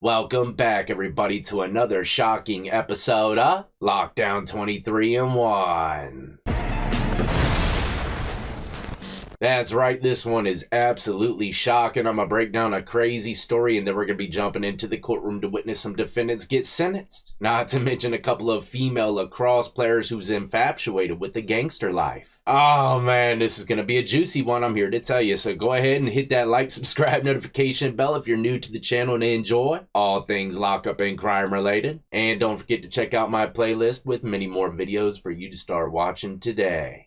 Welcome back, everybody, to another shocking episode of Lockdown 23 and 1. That's right, this one is absolutely shocking. I'm going to break down a crazy story, and then we're going to be jumping into the courtroom to witness some defendants get sentenced. Not to mention a couple of female lacrosse players who's infatuated with the gangster life. Oh man, this is going to be a juicy one, I'm here to tell you. So go ahead and hit that like, subscribe, notification bell if you're new to the channel and enjoy all things lockup and crime related. And don't forget to check out my playlist with many more videos for you to start watching today.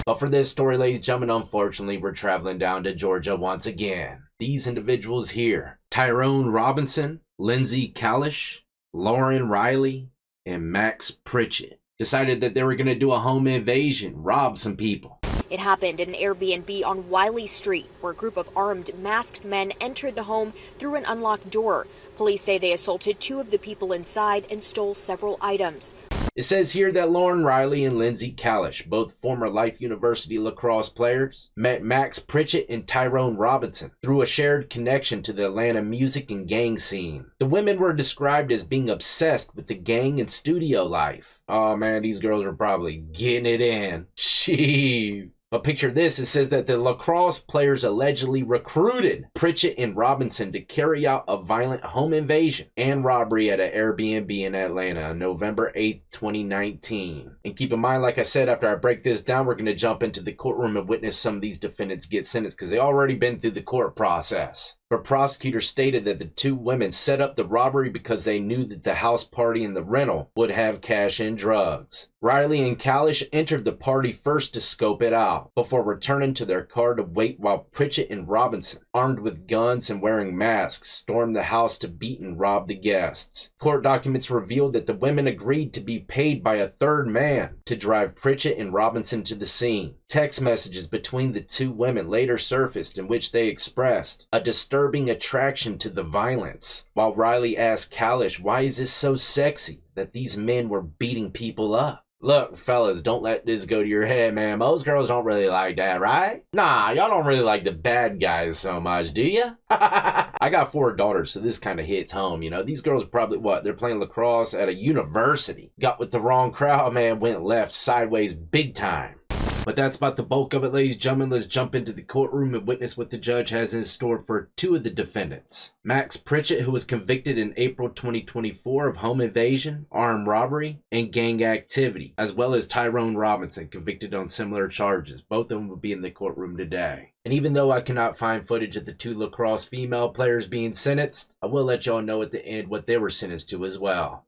But for this story, ladies and gentlemen, unfortunately, we're traveling down to Georgia once again. These individuals here, Tyrone Robinson, Lindsay Kalish, Lauren Riley, and Max Pritchett, decided that they were going to do a home invasion, rob some people. It happened at an Airbnb on Wiley Street, where a group of armed, masked men entered the home through an unlocked door. Police say they assaulted two of the people inside and stole several items. It says here that Lauren Riley and Lindsay Kalish, both former Life University lacrosse players, met Max Pritchett and Tyrone Robinson through a shared connection to the Atlanta music and gang scene. The women were described as being obsessed with the gang and studio life. Oh man, these girls are probably getting it in. Jeez. But picture this, it says that the lacrosse players allegedly recruited Pritchett and Robinson to carry out a violent home invasion and robbery at an Airbnb in Atlanta on November 8th, 2019. And keep in mind, like I said, after I break this down, we're going to jump into the courtroom and witness some of these defendants get sentenced because they already been through the court process. But prosecutors stated that the two women set up the robbery because they knew that the house party and the rental would have cash and drugs. Riley and Kalish entered the party first to scope it out, before returning to their car to wait while Pritchett and Robinson, armed with guns and wearing masks, stormed the house to beat and rob the guests. Court documents revealed that the women agreed to be paid by a third man to drive Pritchett and Robinson to the scene. Text messages between the two women later surfaced in which they expressed a disturbing attraction to the violence, while Riley asked Kalish, "Why is this so sexy that these men were beating people up?" Look, fellas, don't let this go to your head, man. Most girls don't really like that, right? Nah, y'all don't really like the bad guys so much, do ya? I got 4 daughters, so this kind of hits home, you know. These girls probably, they're playing lacrosse at a university. Got with the wrong crowd, man, went left, sideways, big time. But that's about the bulk of it, ladies and gentlemen. Let's jump into the courtroom and witness what the judge has in store for two of the defendants. Max Pritchett, who was convicted in April 2024 of home invasion, armed robbery, and gang activity, as well as Tyrone Robinson, convicted on similar charges. Both of them will be in the courtroom today. And even though I cannot find footage of the two lacrosse female players being sentenced, I will let y'all know at the end what they were sentenced to as well.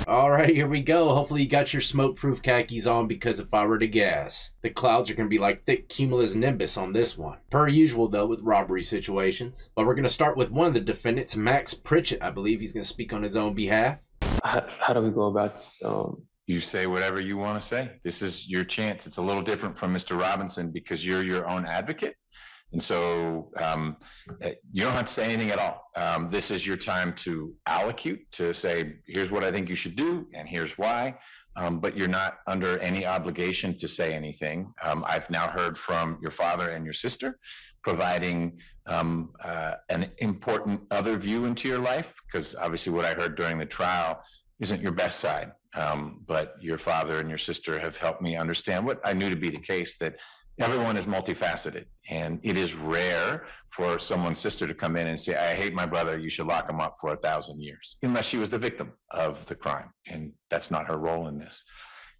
Alright, here we go. Hopefully you got your smoke-proof khakis on, because if I were to guess, the clouds are going to be like thick cumulus nimbus on this one. Per usual, though, with robbery situations. But we're going to start with one of the defendants, Max Pritchett. I believe he's going to speak on his own behalf. How do we go about this? You say whatever you want to say. This is your chance. It's a little different from Mr. Robinson because you're your own advocate. And so you don't have to say anything at all. This is your time to allocute, to say, here's what I think you should do, and here's why. But you're not under any obligation to say anything. I've now heard from your father and your sister, providing an important other view into your life, because obviously what I heard during the trial isn't your best side. But your father and your sister have helped me understand what I knew to be the case, that everyone is multifaceted, and it is rare for someone's sister to come in and say, "I hate my brother, you should lock him up for 1,000 years," unless she was the victim of the crime, and that's not her role in this.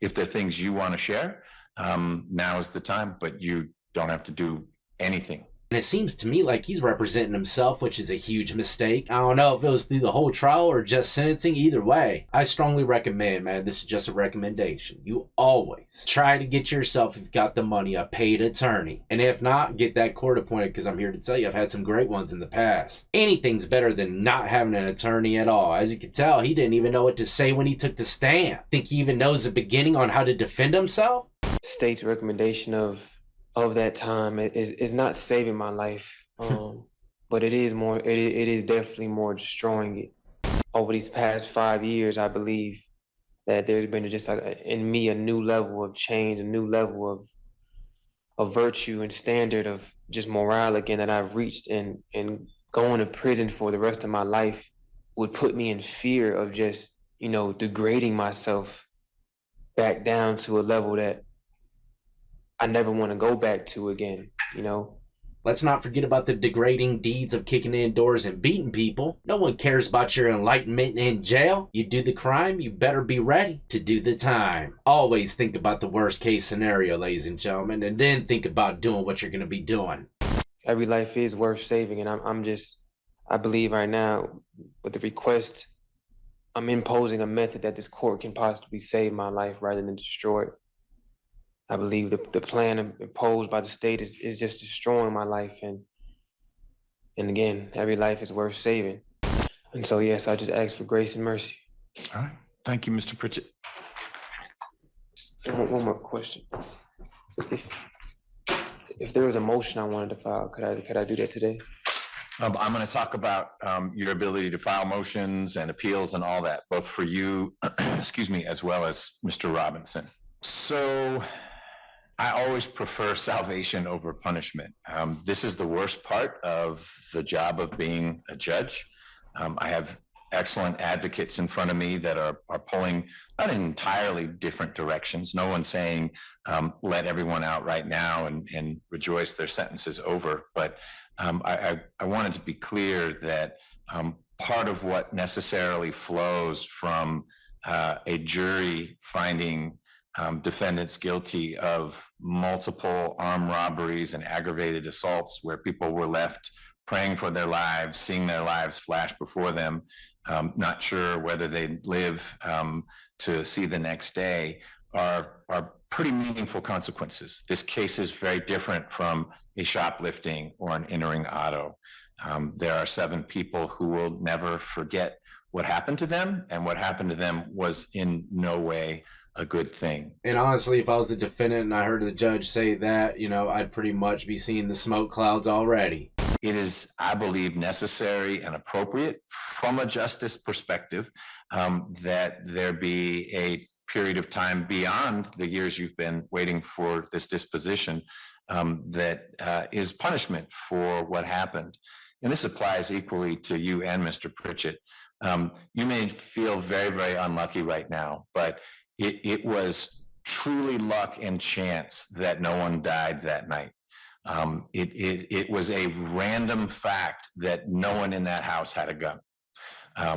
If there are things you want to share, now is the time, but you don't have to do anything. And it seems to me like he's representing himself, which is a huge mistake. I don't know if it was through the whole trial or just sentencing. Either way, I strongly recommend, man, this is just a recommendation. You always try to get yourself, if you've got the money, a paid attorney. And if not, get that court appointed, because I'm here to tell you, I've had some great ones in the past. Anything's better than not having an attorney at all. As you can tell, he didn't even know what to say when he took the stand. Think he even knows the beginning on how to defend himself? State's recommendation of that time is not saving my life, but it is more. It is definitely more destroying it. Over these past 5 years, I believe that there's been just in me a new level of change, a new level of virtue and standard of just morale again that I've reached, and going to prison for the rest of my life would put me in fear of just, degrading myself back down to a level that I never want to go back to again. Let's not forget about the degrading deeds of kicking in doors and beating people. No one cares about your enlightenment in jail. You do the crime, you better be ready to do the time. Always think about the worst case scenario, ladies and gentlemen, and then think about doing what you're going to be doing. Every life is worth saving, and I believe right now with the request, I'm imposing a method that this court can possibly save my life rather than destroy it. I believe the plan imposed by the state is just destroying my life. And again, every life is worth saving. And so, yes, I just ask for grace and mercy. All right. Thank you, Mr. Pritchett. One more question. If there was a motion I wanted to file, could I do that today? I'm going to talk about your ability to file motions and appeals and all that, both for you, excuse me, as well as Mr. Robinson. So I always prefer salvation over punishment. This is the worst part of the job of being a judge. I have excellent advocates in front of me that are pulling not in entirely different directions. No one's saying let everyone out right now and rejoice their sentence is over. But I wanted to be clear that part of what necessarily flows from a jury finding defendants guilty of multiple armed robberies and aggravated assaults where people were left praying for their lives, seeing their lives flash before them, not sure whether they'd live to see the next day, are pretty meaningful consequences. This case is very different from a shoplifting or an entering auto. There are 7 people who will never forget what happened to them, and what happened to them was in no way a good thing. And honestly, if I was the defendant and I heard the judge say that, I'd pretty much be seeing the smoke clouds already. It is, I believe, necessary and appropriate from a justice perspective that there be a period of time beyond the years you've been waiting for this disposition that is punishment for what happened. And this applies equally to you and Mr. Pritchett. You may feel very, very unlucky right now, but it was truly luck and chance that no one died that night. It was a random fact that no one in that house had a gun.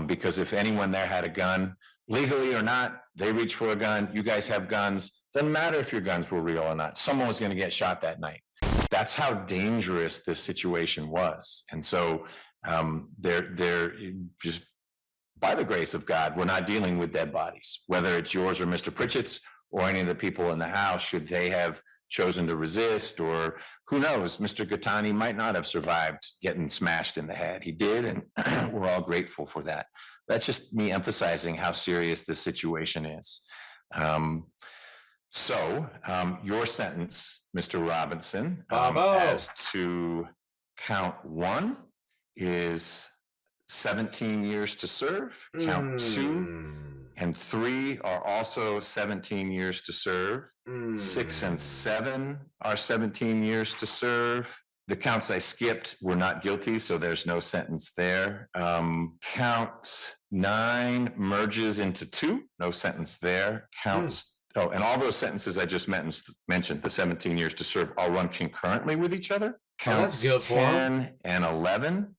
Because if anyone there had a gun, legally or not, they reached for a gun, you guys have guns, doesn't matter if your guns were real or not, someone was going to get shot that night. That's how dangerous this situation was. And so they're just, by the grace of God, we're not dealing with dead bodies, whether it's yours or Mr. Pritchett's or any of the people in the house, should they have chosen to resist, or who knows, Mr. Gattani might not have survived getting smashed in the head. He did, and we're all grateful for that. That's just me emphasizing how serious this situation is. So your sentence, Mr. Robinson, as to count 1 is 17 years to serve. Count 2 and 3 are also 17 years to serve. 6 and 7 are 17 years to serve. The counts I skipped were not guilty, so there's no sentence there. Count 9 merges into 2, no sentence there. And all those sentences I just mentioned, the 17 years to serve, all run concurrently with each other. Counts 10 and 11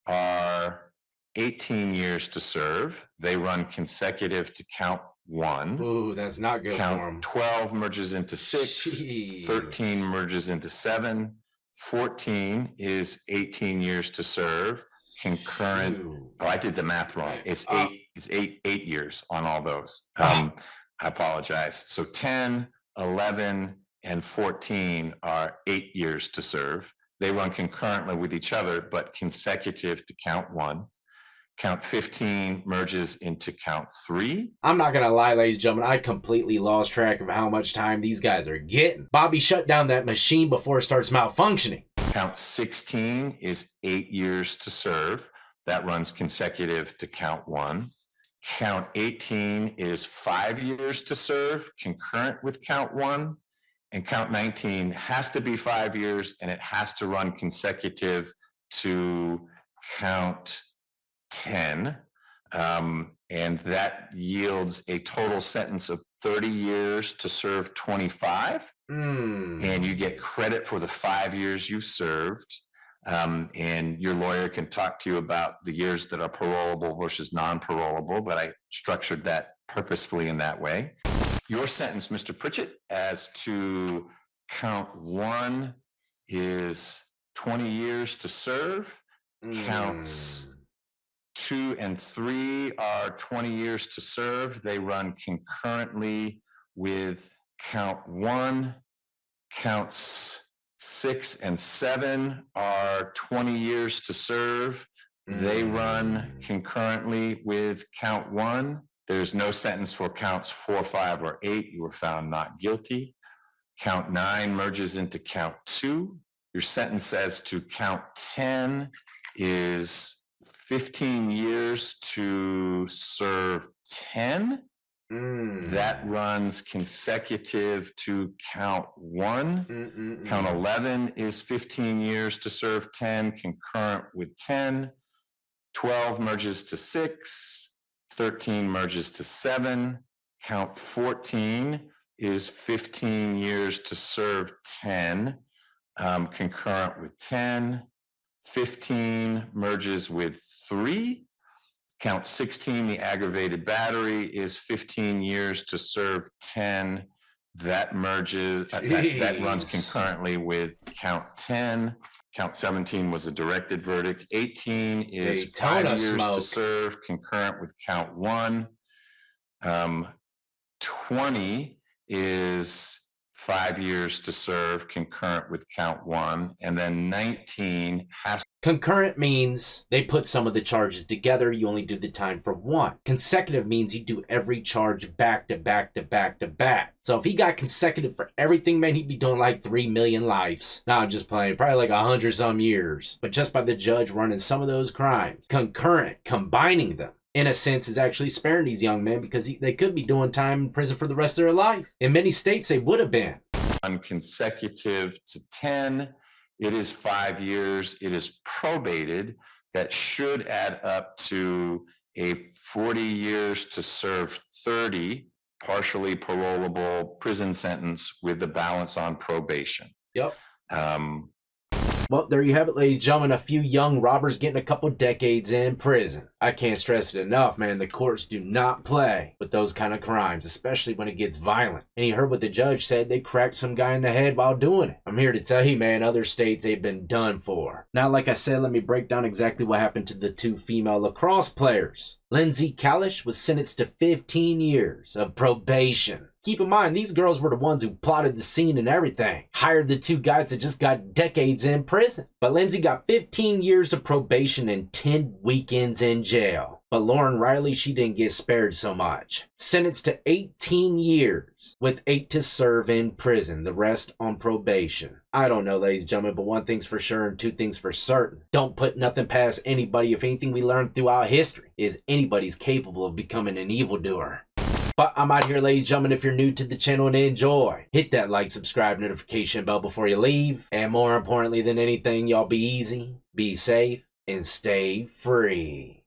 are 18 years to serve. They run consecutive to count 1. Ooh, that's not good for him. Count 12 merges into 6. Jeez. 13 merges into 7. 14 is 18 years to serve. Concurrent. Ooh. Oh, I did the math wrong. It's 8. It's 8 years on all those. I apologize. So 10, 11, and 14 are 8 years to serve. They run concurrently with each other, but consecutive to count 1. Count 15 merges into count 3. I'm not going to lie, ladies and gentlemen, I completely lost track of how much time these guys are getting. Bobby, shut down that machine before it starts malfunctioning. Count 16 is 8 years to serve. That runs consecutive to count 1. Count 18 is 5 years to serve, concurrent with count 1. And count 19 has to be 5 years, and it has to run consecutive to count 10. And that yields a total sentence of 30 years to serve 25. And you get credit for the 5 years you served. And your lawyer can talk to you about the years that are parolable versus non-parolable, but I structured that purposefully in that way. Your sentence, Mr. Pritchett, as to count 1 is 20 years to serve. Counts 2 and 3 are 20 years to serve. They run concurrently with count 1. Counts 6 and 7 are 20 years to serve. They run concurrently with count 1. There's no sentence for counts 4, 5, or 8. You were found not guilty. Count 9 merges into count 2. Your sentence as to count 10 is 15 years to serve 10. That runs consecutive to count 1. Count 11 is 15 years to serve 10, concurrent with 10. 12 merges to 6. 13 merges to 7. Count 14 is 15 years to serve 10, concurrent with 10. 15 merges with 3. Count 16, the aggravated battery, is 15 years to serve 10. That merges, that runs concurrently with count 10. Count 17 was a directed verdict. 18 is 5 years to serve, concurrent with count 1. 20 is 5 years to serve, concurrent with count 1. And then 19 has. Concurrent means they put some of the charges together. You only do the time for one. Consecutive means you do every charge back to back to back to back. So if he got consecutive for everything, man, he'd be doing like 3 million lives. Nah, I'm just playing. Probably like 100 some years. But just by the judge running some of those crimes, concurrent, combining them, in a sense, is actually sparing these young men because they could be doing time in prison for the rest of their life. In many states, they would have been. Consecutive to 10. It is 5 years. It is probated. That should add up to a 40 years to serve 30 partially parolable prison sentence with the balance on probation. Yep. Well, there you have it, ladies and gentlemen. A few young robbers getting a couple decades in prison. I can't stress it enough, man. The courts do not play with those kind of crimes, especially when it gets violent. And you heard what the judge said. They cracked some guy in the head while doing it. I'm here to tell you, man, other states, they've been done for. Now, like I said, let me break down exactly what happened to the 2 female lacrosse players. Lindsay Kalish was sentenced to 15 years of probation. Keep in mind, these girls were the ones who plotted the scene and everything. Hired the 2 guys that just got decades in prison. But Lindsay got 15 years of probation and 10 weekends in jail. But Lauren Riley, she didn't get spared so much. Sentenced to 18 years with 8 to serve in prison, the rest on probation. I don't know, ladies and gentlemen, but one thing's for sure and 2 things for certain. Don't put nothing past anybody. If anything we learned throughout history is anybody's capable of becoming an evildoer. But I'm out here, ladies and gentlemen. If you're new to the channel and enjoy, hit that like, subscribe, notification bell before you leave. And more importantly than anything, y'all be easy, be safe, and stay free.